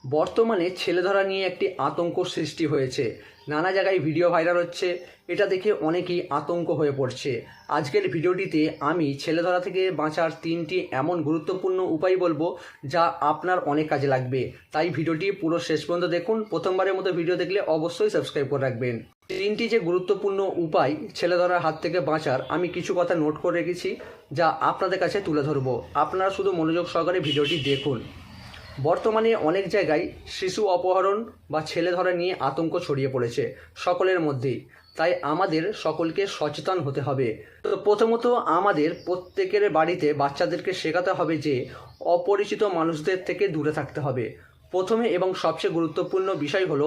বর্তমানে ছেলেধরা নিয়ে একটি আতঙ্ক সৃষ্টি হয়েছে। নানা জায়গায় ভিডিও ভাইরাল হচ্ছে, এটা দেখে অনেকেই আতঙ্ক হয়ে পড়ছে। আজকের ভিডিওটিতে আমি ছেলেধরা থেকে বাঁচার 3টি এমন গুরুত্বপূর্ণ উপায় বলবো যা আপনার অনেক কাজে লাগবে। তাই ভিডিওটি পুরো শেষ পর্যন্ত দেখুন। প্রথমবারের মতো ভিডিও দেখলে অবশ্যই সাবস্ক্রাইব করে রাখবেন। 3টি যে গুরুত্বপূর্ণ উপায় ছেলেধরার হাত থেকে বাঁচার, আমি কিছু কথা নোট করে রেখেছি যা আপনাদের কাছে তুলে ধরবো। আপনারা শুধু মনোযোগ সহকারে ভিডিওটি দেখুন। বর্তমানে অনেক জায়গায় শিশু অপহরণ বা ছেলেধরা নিয়ে আতঙ্ক ছড়িয়ে পড়েছে সকলের মধ্যেই। তাই আমাদের সকলকে সচেতন হতে হবে। তো প্রথমত আমাদের প্রত্যেকের বাড়িতে বাচ্চাদেরকে শেখাতে হবে যে অপরিচিত মানুষদের থেকে দূরে থাকতে হবে। প্রথমে এবং সবচেয়ে গুরুত্বপূর্ণ বিষয় হলো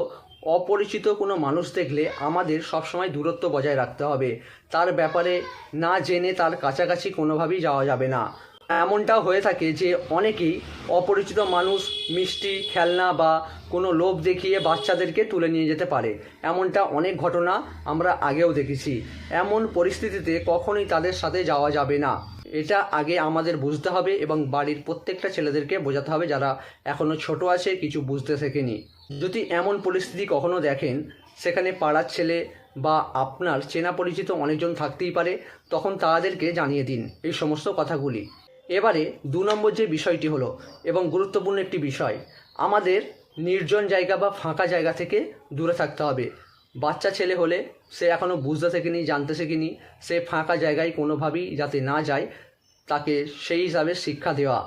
অপরিচিত কোনো মানুষ দেখলে আমাদের সবসময় দূরত্ব বজায় রাখতে হবে। তার ব্যাপারে না জেনে তার কাছাকাছি কোনোভাবেই যাওয়া যাবে না। এমনটাও হয়ে থাকে যে অনেকেই অপরিচিত মানুষ মিষ্টি, খেলনা বা কোনো লোভ দেখিয়ে বাচ্চাদেরকে তুলে নিয়ে যেতে পারে। এমনটা অনেক ঘটনা আমরা আগেও দেখেছি। এমন পরিস্থিতিতে কখনোই তাদের সাথে যাওয়া যাবে না। এটা আগে আমাদের বুঝতে হবে এবং বাড়ির প্রত্যেকটা ছেলেদেরকে বোঝাতে হবে যারা এখনও ছোট আছে, কিছু বুঝতে শেখেনি। যদি এমন পরিস্থিতি কখনো দেখেন সেখানে পাড়ার ছেলে বা আপনার চেনা পরিচিত অনেকজন থাকতেই পারে, তখন তাদেরকে জানিয়ে দিন এই সমস্ত কথাগুলি। এবারে 2 নম্বর যে বিষয়টি হলো এবং গুরুত্বপূর্ণ একটি বিষয়, আমাদের নির্জন জায়গা বা ফাঁকা জায়গা থেকে দূরে থাকতে হবে। বাচ্চা ছেলে হলে সে এখনও বুঝতে শেখেনি, জানতে শেখেনি, সে ফাঁকা জায়গায় কোনোভাবেই যাতে না যায় তাকে সেই হিসাবে শিক্ষা দেওয়া।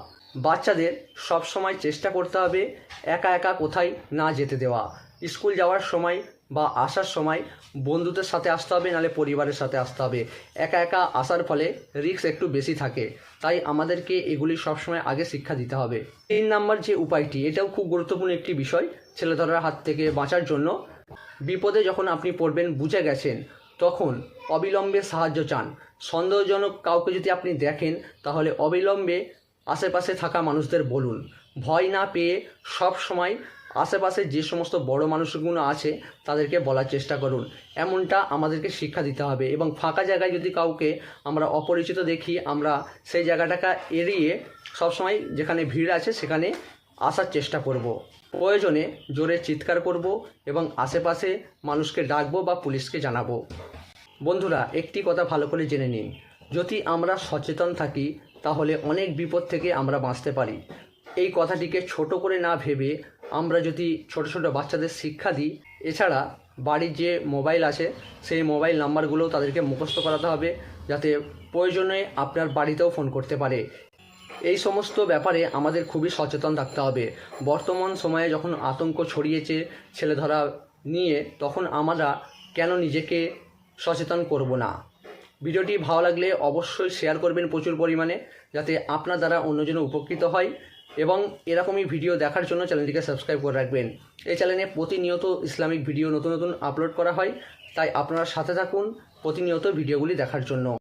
বাচ্চাদের সব সময় চেষ্টা করতে হবে একা একা কোথায় না যেতে দেওয়া। স্কুল যাওয়ার সময় বা আসার সময় বন্ধুদের সাথে আসতে হবে, নাহলে পরিবারের সাথে আসতে হবে। একা একা আসার ফলে রিস্ক একটু বেশি থাকে, তাই আমাদেরকে এগুলি সবসময় আগে শিক্ষা দিতে হবে। 3 নম্বর যে উপায়টি, এটাও খুব গুরুত্বপূর্ণ একটি বিষয় ছেলেধরার হাত থেকে বাঁচার জন্য। বিপদে যখন আপনি পড়বেন, বুঝে গেছেন, তখন অবিলম্বে সাহায্য চান। সন্দেহজনক কাউকে যদি আপনি দেখেন তাহলে অবিলম্বে আশেপাশে থাকা মানুষদের বলুন। ভয় না পেয়ে সব সময় আশেপাশে যে সমস্ত বড় মানুষগুলো আছে তাদেরকে বলার চেষ্টা করুন। এমনটা আমাদেরকে শিক্ষা দিতে হবে। এবং ফাঁকা জায়গায় যদি কাউকে আমরা অপরিচিত দেখি, আমরা সেই জায়গাটাকে এড়িয়ে সবসময় যেখানে ভিড় আছে সেখানে আসার চেষ্টা করব। প্রয়োজনে জোরে চিৎকার করব এবং আশেপাশে মানুষকে ডাকবো বা পুলিশকে জানাবো। বন্ধুরা, একটি কথা ভালো করে জেনে নিন, যদি আমরা সচেতন থাকি তাহলে অনেক বিপদ থেকে আমরা বাঁচতে পারি। এই কথাটিকে ছোট করে না ভেবে আমরা যদি ছোট ছোট বাচ্চাদের শিক্ষা দিই, এছাড়া বাড়ির যে মোবাইল আছে সেই মোবাইল নাম্বারগুলোও তাদেরকে মুখস্থ করাতে হবে, যাতে প্রয়োজনে আপনার বাড়িতেও ফোন করতে পারে। এই সমস্ত ব্যাপারে আমাদের খুবই সচেতন থাকতে হবে। বর্তমান সময়ে যখন আতঙ্ক ছড়িয়েছে ছেলেধরা নিয়ে, তখন আমরা কেন নিজেকে সচেতন করব না? ভিডিওটি ভালো লাগলে অবশ্যই শেয়ার করবেন প্রচুর পরিমাণে, যাতে আপনার দ্বারা অন্যজন উপকৃত হয়। এবং এরকমই ভিডিও দেখার জন্য চ্যানেলটিকে সাবস্ক্রাইব করে রাখবেন। এই চ্যানেলে প্রতিনিয়ত ইসলামিক ভিডিও নতুন নতুন আপলোড করা হয়, তাই আপনারা সাথে থাকুন প্রতিনিয়ত ভিডিওগুলি দেখার জন্য।